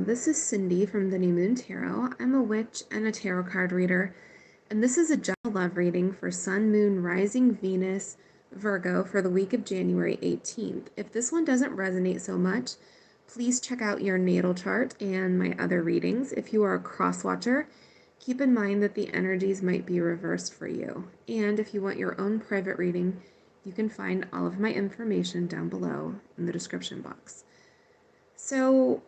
This is Cindy from the New Moon Tarot. I'm a witch and a tarot card reader, and this is a general love reading for Sun, Moon, Rising, Venus, Virgo for the week of January 18th. If this one doesn't resonate so much, please check out your natal chart and my other readings. If you are a cross watcher, keep in mind that the energies might be reversed for you. And if you want your own private reading, you can find all of my information down below in the description box. So,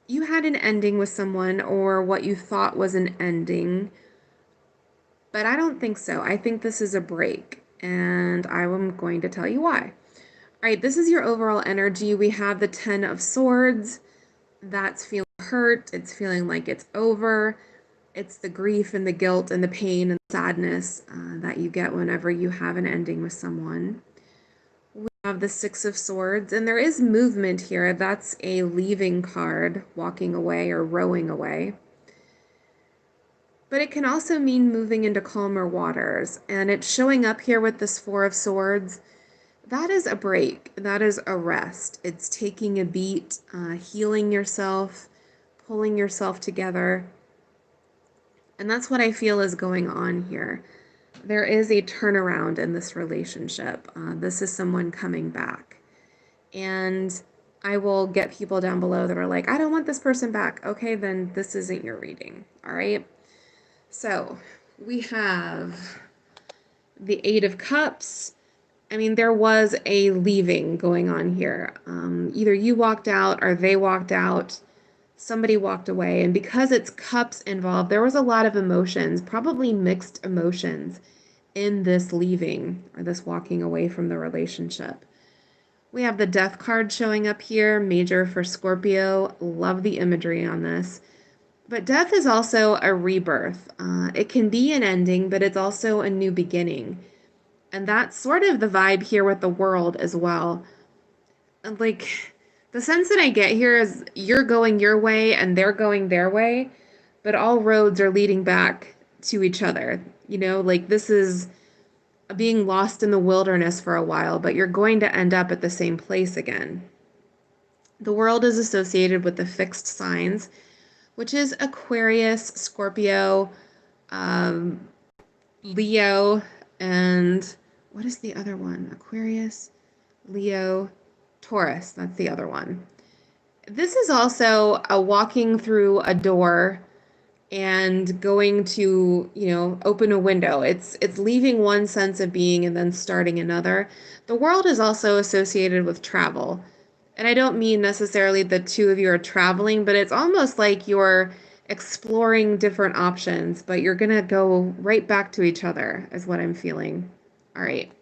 you had an ending with someone, or what you thought was an ending, but I don't think so. I think this is a break, and I'm going to tell you why. All right, this is your overall energy. We have the 10 of Swords. That's feeling hurt. It's feeling like it's over. It's the grief and the guilt and the pain and sadness that you get whenever you have an ending with someone. We have the 6 of Swords, and there is movement here. That's a leaving card, walking away or rowing away. But it can also mean moving into calmer waters, and it's showing up here with this 4 of Swords. That is a break. That is a rest. It's taking a beat, healing yourself, pulling yourself together. And that's what I feel is going on here. There is a turnaround in this relationship. This is someone coming back. And I will get people down below that are like, I don't want this person back. Okay, then this isn't your reading. All right. So we have the 8 of Cups. I mean, there was a leaving going on here. Either you walked out or they walked out. Somebody walked away, and because it's cups involved, there was a lot of emotions, probably mixed emotions in this leaving or this walking away from the relationship. We have the Death card showing up here, major for Scorpio. Love the imagery on this. But death is also a rebirth. It can be an ending, but it's also a new beginning. And that's sort of the vibe here with the World as well. Like, the sense that I get here is you're going your way and they're going their way, but all roads are leading back to each other. You know, like this is being lost in the wilderness for a while, but you're going to end up at the same place again. The World is associated with the fixed signs, which is Aquarius, Scorpio, Leo, and what is the other one? Aquarius, Leo, Taurus, that's the other one. This is also a walking through a door and going to, open a window. It's leaving one sense of being and then starting another. The World is also associated with travel. And I don't mean necessarily the two of you are traveling, but it's almost like you're exploring different options, but you're going to go right back to each other is what I'm feeling. All right.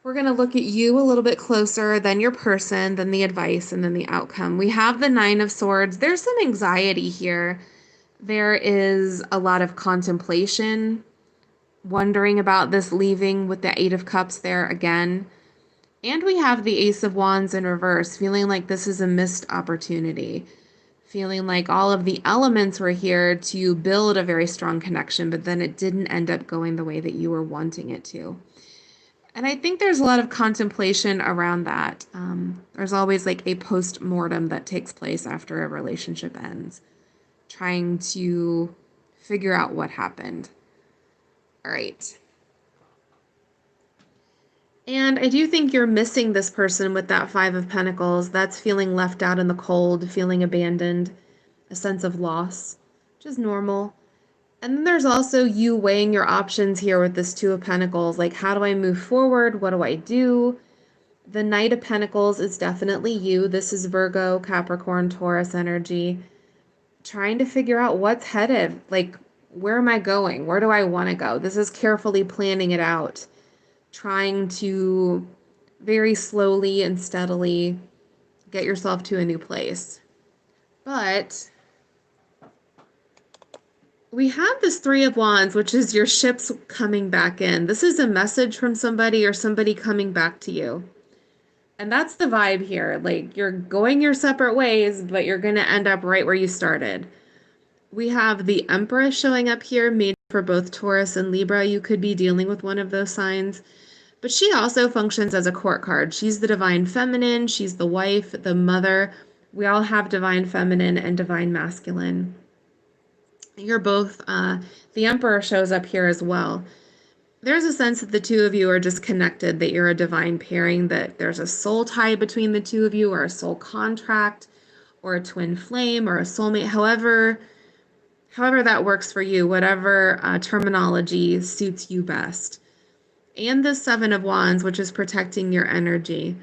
We're going to look at you a little bit closer, then your person, then the advice, and then the outcome. We have the 9 of Swords. There's some anxiety here. There is a lot of contemplation, wondering about this leaving with the 8 of Cups there again. And we have the Ace of Wands in reverse, feeling like this is a missed opportunity. Feeling like all of the elements were here to build a very strong connection, but then it didn't end up going the way that you were wanting it to. And I think there's a lot of contemplation around that. There's always like a post-mortem that takes place after a relationship ends, trying to figure out what happened. All right. And I do think you're missing this person with that 5 of Pentacles. That's feeling left out in the cold, feeling abandoned, a sense of loss, which is normal. And then there's also you weighing your options here with this 2 of Pentacles. Like, how do I move forward? What do I do? The Knight of Pentacles is definitely you. This is Virgo, Capricorn, Taurus energy. Trying to figure out what's headed. Like, where am I going? Where do I want to go? This is carefully planning it out. Trying to very slowly and steadily get yourself to a new place. But we have this 3 of Wands, which is your ships coming back in. This is a message from somebody or somebody coming back to you. And that's the vibe here. Like, you're going your separate ways, but you're going to end up right where you started. We have the Empress showing up here, made for both Taurus and Libra. You could be dealing with one of those signs. But she also functions as a court card. She's the divine feminine. She's the wife, the mother, We all have divine feminine and divine masculine. You're both, the Emperor shows up here as well. There's a sense that the two of you are just connected, that you're a divine pairing, that there's a soul tie between the two of you, or a soul contract, or a twin flame, or a soulmate, however that works for you, whatever terminology suits you best. And the Seven of Wands, which is protecting your energy.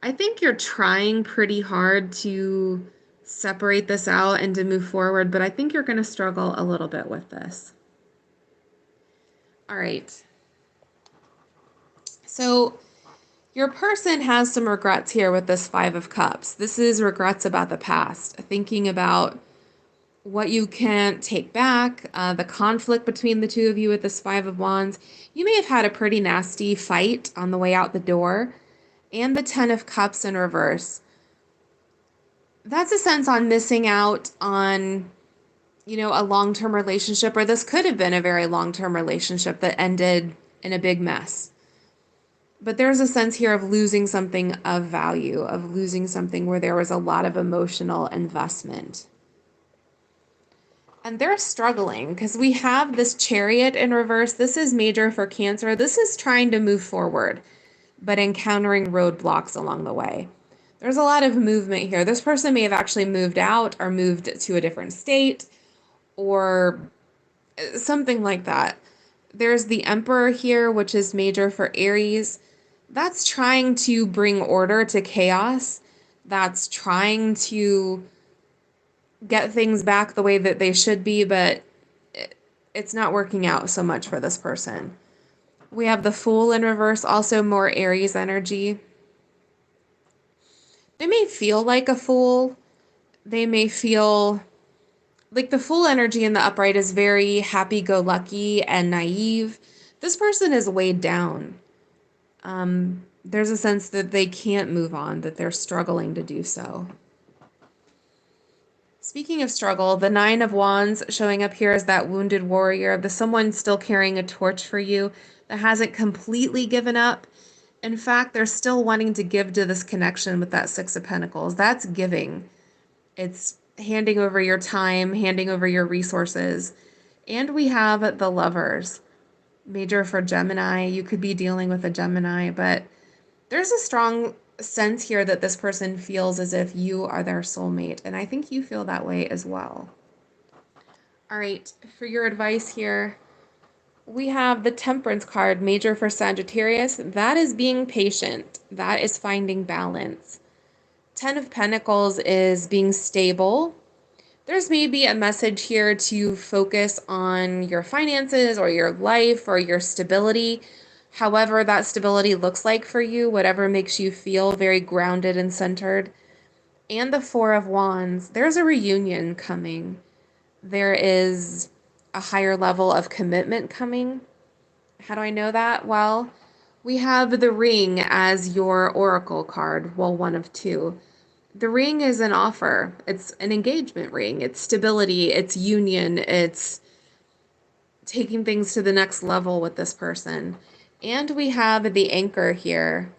I think you're trying pretty hard to separate this out and to move forward, but I think you're going to struggle a little bit with this. All right. So your person has some regrets here with this Five of Cups. This is regrets about the past, thinking about what you can't take back, the conflict between the two of you with this Five of Wands. You may have had a pretty nasty fight on the way out the door. And the Ten of Cups in reverse. That's a sense on missing out on, a long-term relationship, or this could have been a very long-term relationship that ended in a big mess. But there's a sense here of losing something of value, of losing something where there was a lot of emotional investment. And they're struggling because we have this Chariot in reverse. This is major for Cancer. This is trying to move forward, but encountering roadblocks along the way. There's a lot of movement here. This person may have actually moved out or moved to a different state or something like that. There's the Emperor here, which is major for Aries. That's trying to bring order to chaos. That's trying to get things back the way that they should be, but it's not working out so much for this person. We have the Fool in reverse, also more Aries energy. They may feel like a fool. They may feel like the Fool energy in the upright is very happy-go-lucky and naive. This person is weighed down. There's a sense that they can't move on, that they're struggling to do so. Speaking of struggle, the Nine of Wands showing up here is that wounded warrior, the someone still carrying a torch for you that hasn't completely given up. In fact, they're still wanting to give to this connection with that Six of Pentacles. That's giving. It's handing over your time, handing over your resources. And we have the Lovers, major for Gemini. You could be dealing with a Gemini, but there's a strong sense here that this person feels as if you are their soulmate, and I think you feel that way as well. All right, for your advice here, we have the Temperance card, major for Sagittarius. That is being patient. That is finding balance. Ten of Pentacles is being stable. There's maybe a message here to focus on your finances or your life or your stability. However that stability looks like for you, whatever makes you feel very grounded and centered. And the Four of Wands, there's a reunion coming. There is a higher level of commitment coming. How do I know that? Well, we have the Ring as your oracle card. Well, one of two. The ring is an offer. It's an engagement ring. It's stability. It's union. It's taking things to the next level with this person. And we have the Anchor here.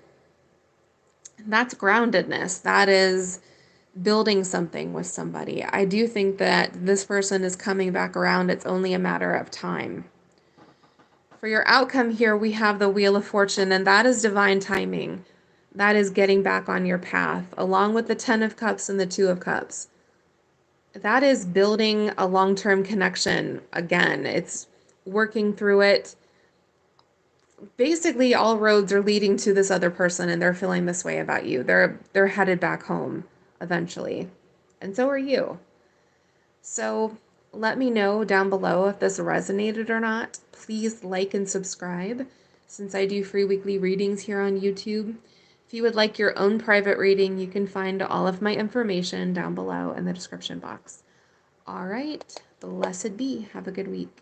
That's groundedness. That is building something with somebody. I do think that this person is coming back around. It's only a matter of time. For your outcome here, we have the Wheel of Fortune, and that is divine timing. That is getting back on your path, along with the Ten of Cups and the Two of Cups. That is building a long-term connection. Again, it's working through it. Basically, all roads are leading to this other person, and they're feeling this way about you. They're headed back home eventually, and so are you. So let me know down below if this resonated or not. Please like and subscribe, since I do free weekly readings here on YouTube. If you would like your own private reading, you can find all of my information down below in the description box. All right, blessed be. Have a good week.